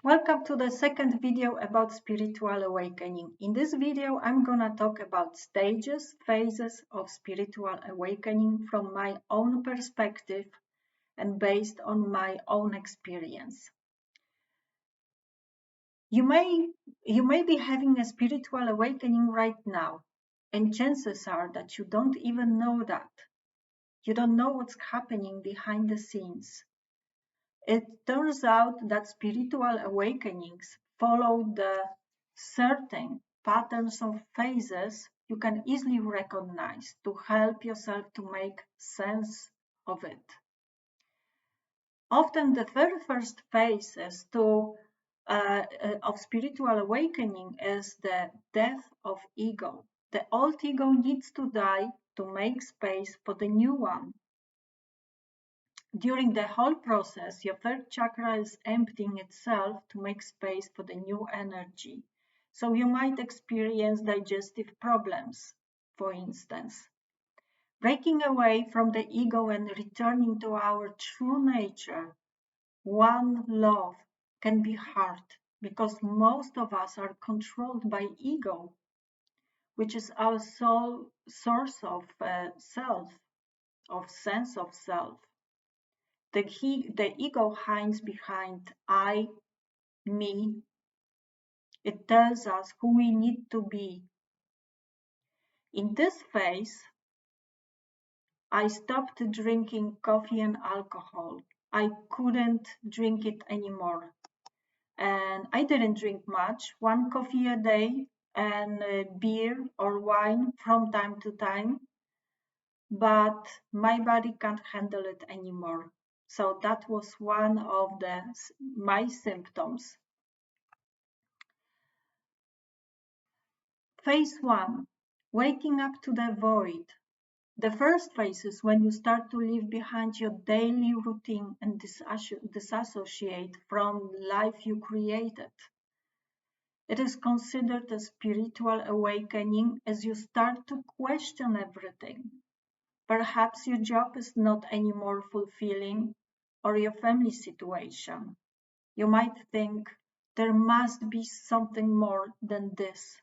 Welcome to the second video about spiritual awakening. In this video, I'm gonna talk about stages, phases of spiritual awakening from my own perspective and based on my own experience. You may be having a spiritual awakening right now, and chances are that you don't even know that. You don't know what's happening behind the scenes. It turns out that spiritual awakenings follow the certain patterns of phases you can easily recognize to help yourself to make sense of it. Often the very first phases of spiritual awakening is the death of ego. The old ego needs to die to make space for the new one. During the whole process, your third chakra is emptying itself to make space for the new energy. So you might experience digestive problems, for instance. Breaking away from the ego and returning to our true nature, one love, can be hard because most of us are controlled by ego, which is our sole source of self, of sense of self. The ego hides behind I, me. It tells us who we need to be. In this phase, I stopped drinking coffee and alcohol. I couldn't drink it anymore. And I didn't drink much, one coffee a day and beer or wine from time to time. But my body can't handle it anymore. So that was one of my symptoms. Phase 1, waking up to the void. The first phase is when you start to leave behind your daily routine and disassociate from life you created. It is considered a spiritual awakening as you start to question everything. Perhaps your job is not anymore fulfilling, or your family situation. You might think there must be something more than this.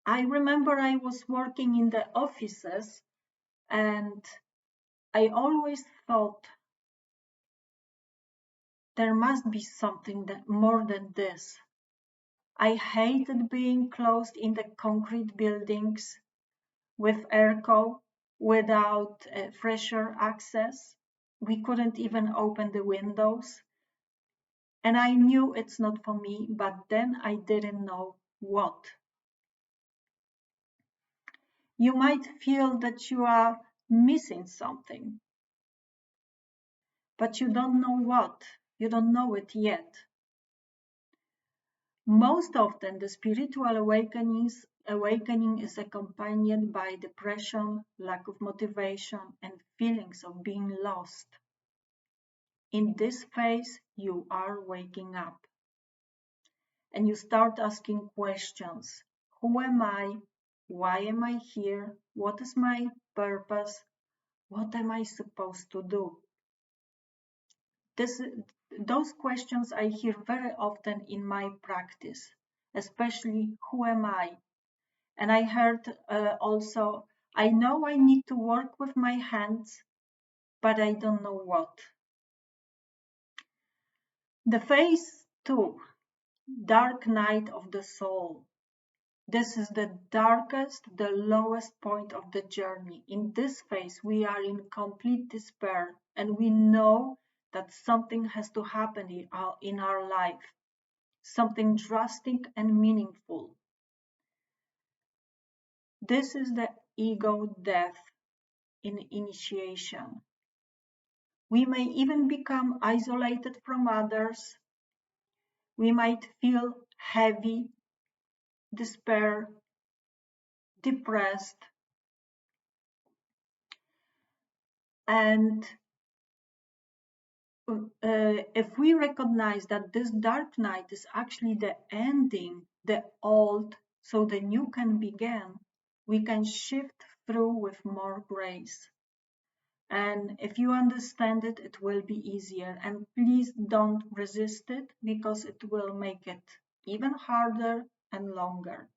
I remember I was working in the offices and I always thought there must be something more than this. I hated being closed in the concrete buildings with airco, without fresher access. We couldn't even open the windows. And I knew it's not for me, but then I didn't know what. You might feel that you are missing something, but you don't know what. You don't know it yet. Most often, the spiritual awakening is accompanied by depression, lack of motivation, and feelings of being lost. In this phase, you are waking up. And you start asking questions. Who am I? Why am I here? What is my purpose? What am I supposed to do? Those questions I hear very often in my practice, especially who am I? And I heard also, I know I need to work with my hands, but I don't know what. The phase 2, dark night of the soul. This is the darkest, the lowest point of the journey. In this phase, we are in complete despair and we know that something has to happen in our life, something drastic and meaningful. This is the ego death in initiation. We may even become isolated from others. We might feel heavy, despair, depressed, and if we recognize that this dark night is actually the ending, the old, so the new can begin, we can shift through with more grace. And if you understand it, it will be easier. And please don't resist it, because it will make it even harder and longer.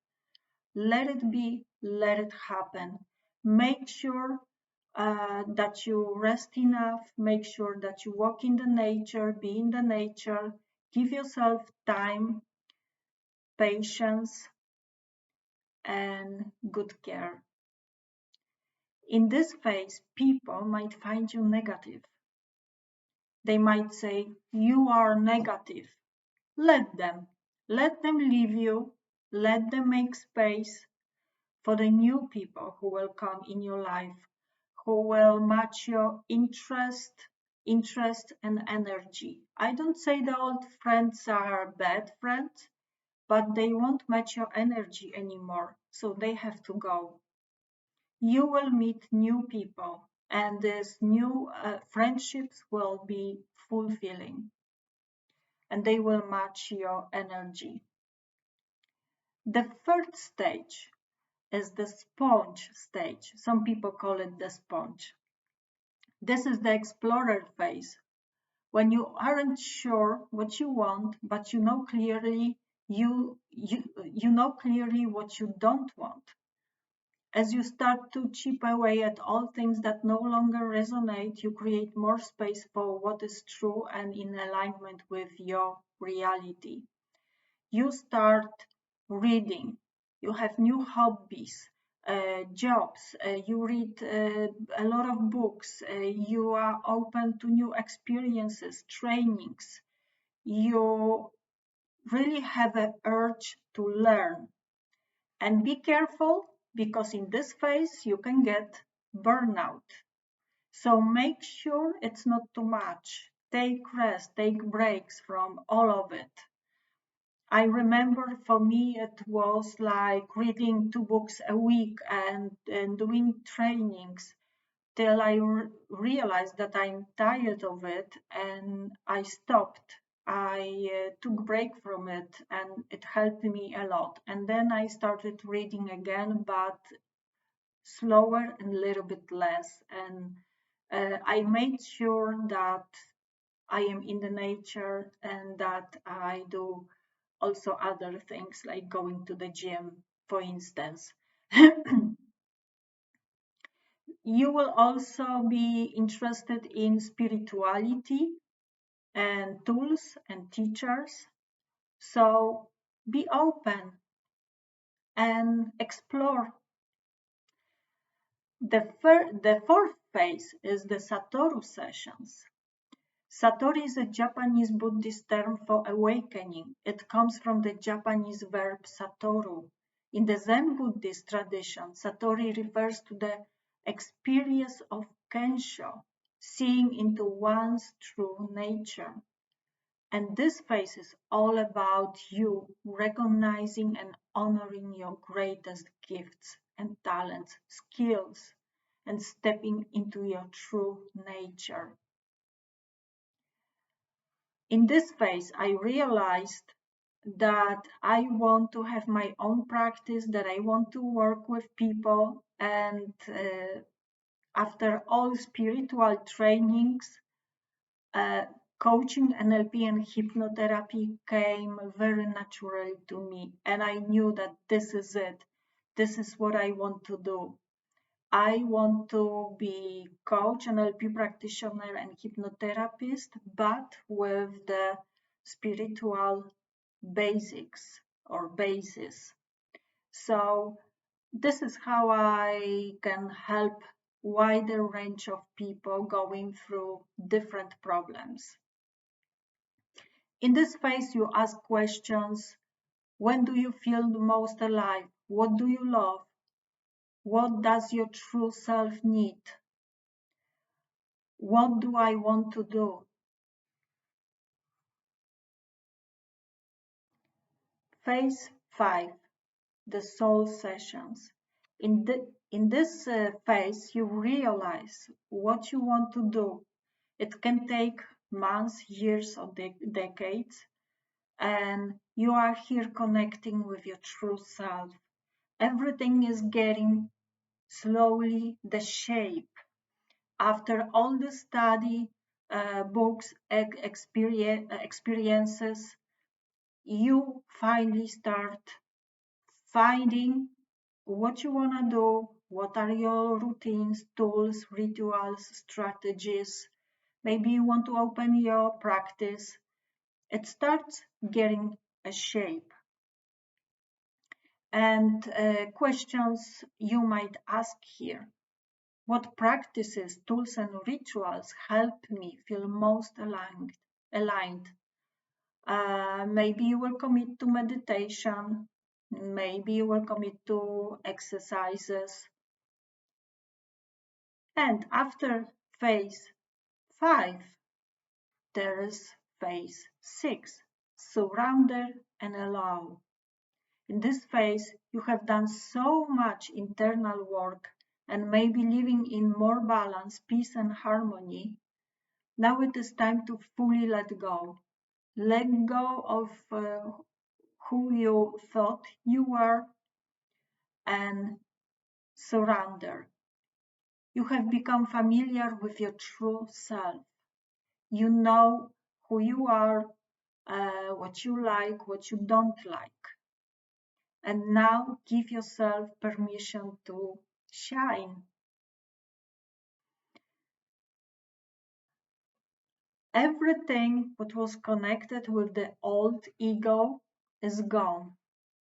Let it be, let it happen. Make sure that you rest enough, make sure that you walk in the nature, be in the nature, give yourself time, patience, and good care. In this phase, people might find you negative. They might say, you are negative. Let them. Let them leave you. Let them make space for the new people who will come in your life, who will match your interest and energy. I don't say the old friends are bad friends, but they won't match your energy anymore, so they have to go. You will meet new people, and these new friendships will be fulfilling, and they will match your energy. The third stage is the sponge stage. Some people call it the sponge. This is the explorer phase, when you aren't sure what you want, but you know clearly you know clearly what you don't want. As you start to chip away at all things that no longer resonate, you create more space for what is true and in alignment with your reality. You start reading, you have new hobbies, jobs, you read a lot of books, you are open to new experiences, trainings. You really have an urge to learn. And be careful, because in this phase you can get burnout. So make sure it's not too much. Take rest, take breaks from all of it. I remember for me it was like reading 2 books a week and doing trainings till I realized that I'm tired of it, and I stopped. I took a break from it, and it helped me a lot. And then I started reading again, but slower and a little bit less. And I made sure that I am in the nature and that I do also other things like going to the gym, for instance. You will also be interested in spirituality and tools and teachers. So be open and explore. The fourth phase is the Satoru sessions. Satori is a Japanese Buddhist term for awakening. It comes from the Japanese verb satoru. In the Zen Buddhist tradition, Satori refers to the experience of Kensho, seeing into one's true nature. And this phase is all about you recognizing and honoring your greatest gifts and talents, skills, and stepping into your true nature. In this phase, I realized that I want to have my own practice, that I want to work with people, and after all spiritual trainings, coaching, NLP, and hypnotherapy came very naturally to me, and I knew that this is it. This is what I want to do. I want to be coach, NLP practitioner, and hypnotherapist, but with the spiritual basics or basis. So this is how I can help wider range of people going through different problems. In this phase, you ask questions. When do you feel the most alive? What do you love? What does your true self need? What do I want to do? Phase 5, the soul sessions. In this phase, you realize what you want to do. It can take months, years, or decades, and you are here connecting with your true self. Everything is getting slowly the shape. after all the study, books, experiences, you finally start finding what you want to do, what are your routines, tools, rituals, strategies. Maybe you want to open your practice. It starts getting a shape. And questions you might ask here. What practices, tools, and rituals help me feel most aligned? Maybe you will commit to meditation. Maybe you will commit to exercises. And after phase 5, there is phase 6, surrender and allow. In this phase, you have done so much internal work and may be living in more balance, peace, and harmony. Now it is time to fully let go. Let go of who you thought you were and surrender. You have become familiar with your true self. You know who you are, what you like, what you don't like. And now give yourself permission to shine. Everything that was connected with the old ego is gone.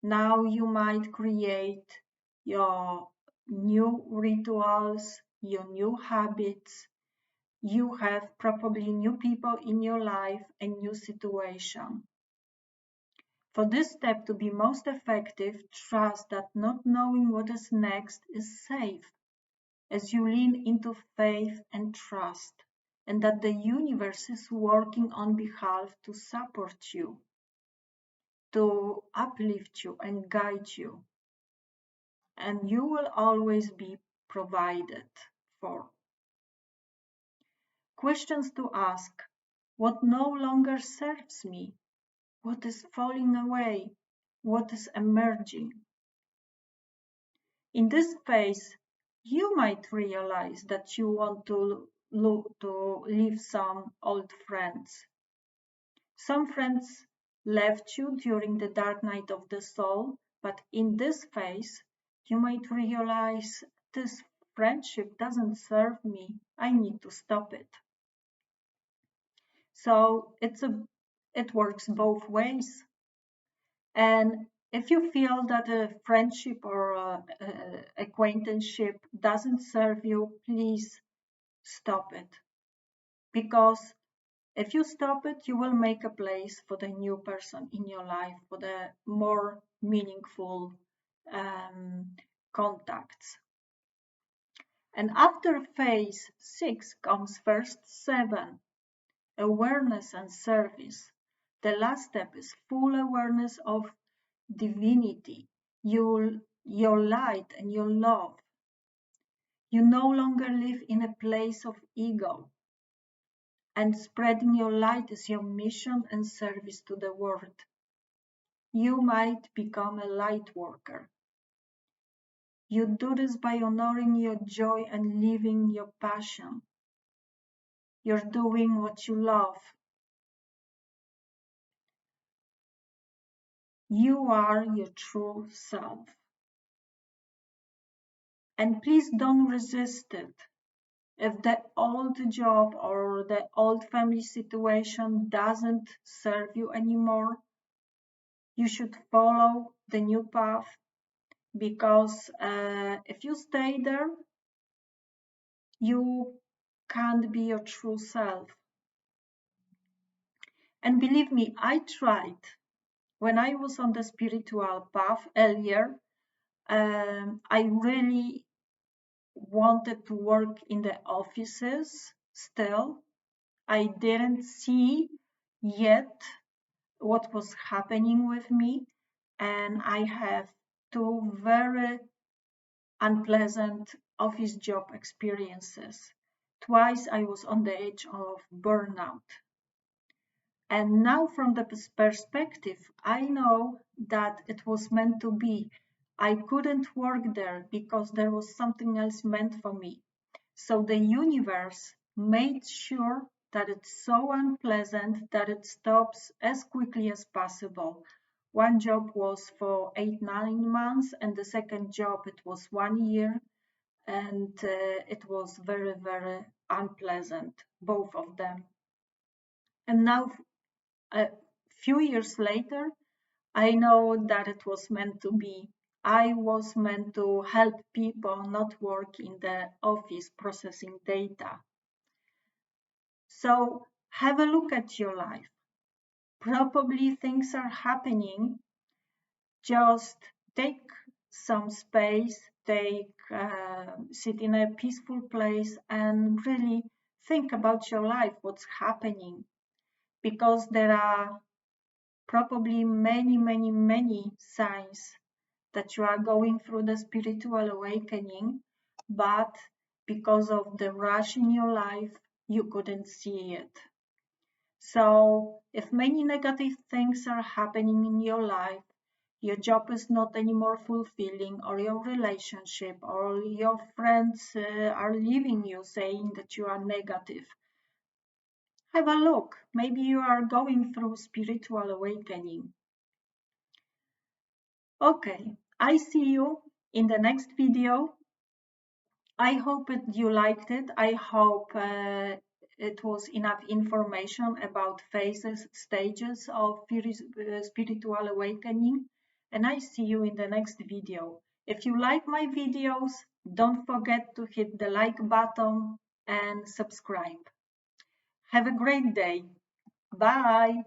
Now you might create your new rituals, your new habits. You have probably new people in your life and new situation. For this step to be most effective, trust that not knowing what is next is safe as you lean into faith and trust, and that the universe is working on behalf to support you, to uplift you and guide you. And you will always be provided for. Questions to ask: what no longer serves me? What is falling away? What is emerging? In this phase, you might realize that you want to leave some old friends. Some friends left you during the dark night of the soul, but in this phase, you might realize this friendship doesn't serve me. I need to stop it. So it works both ways. And if you feel that a friendship or acquaintanceship doesn't serve you, please stop it. Because if you stop it, you will make a place for the new person in your life, for the more meaningful contacts. And after phase 6 comes first 7, awareness and service. The last step is full awareness of divinity, your light and your love. You no longer live in a place of ego, and spreading your light is your mission and service to the world. You might become a light worker. You do this by honoring your joy and living your passion. You're doing what you love. You are your true self. And please don't resist it. If the old job or the old family situation doesn't serve you anymore, you should follow the new path, because if you stay there, you can't be your true self. And believe me, I tried. When I was on the spiritual path earlier, I really wanted to work in the offices still. I didn't see yet what was happening with me, and I have 2 very unpleasant office job experiences. Twice I was on the edge of burnout. And now from the perspective, I know that it was meant to be. I couldn't work there because there was something else meant for me. So the universe made sure that it's so unpleasant that it stops as quickly as possible. One job was for 8-9 months, and the second job it was 1 year, and it was very, very unpleasant, both of them. And now, a few years later, I know that it was meant to be. I was meant to help people not work in the office processing data. So have a look at your life. Probably things are happening. Just take some space, sit in a peaceful place and really think about your life, what's happening. Because there are probably many, many, many signs that you are going through the spiritual awakening, but because of the rush in your life, you couldn't see it. So if many negative things are happening in your life, your job is not anymore fulfilling, or your relationship, or your friends are leaving you saying that you are negative, have a look. Maybe you are going through spiritual awakening. Okay, I see you in the next video. I hope you liked it. I hope it was enough information about phases, stages of spiritual awakening. And I see you in the next video. If you like my videos, don't forget to hit the like button and subscribe. Have a great day. Bye.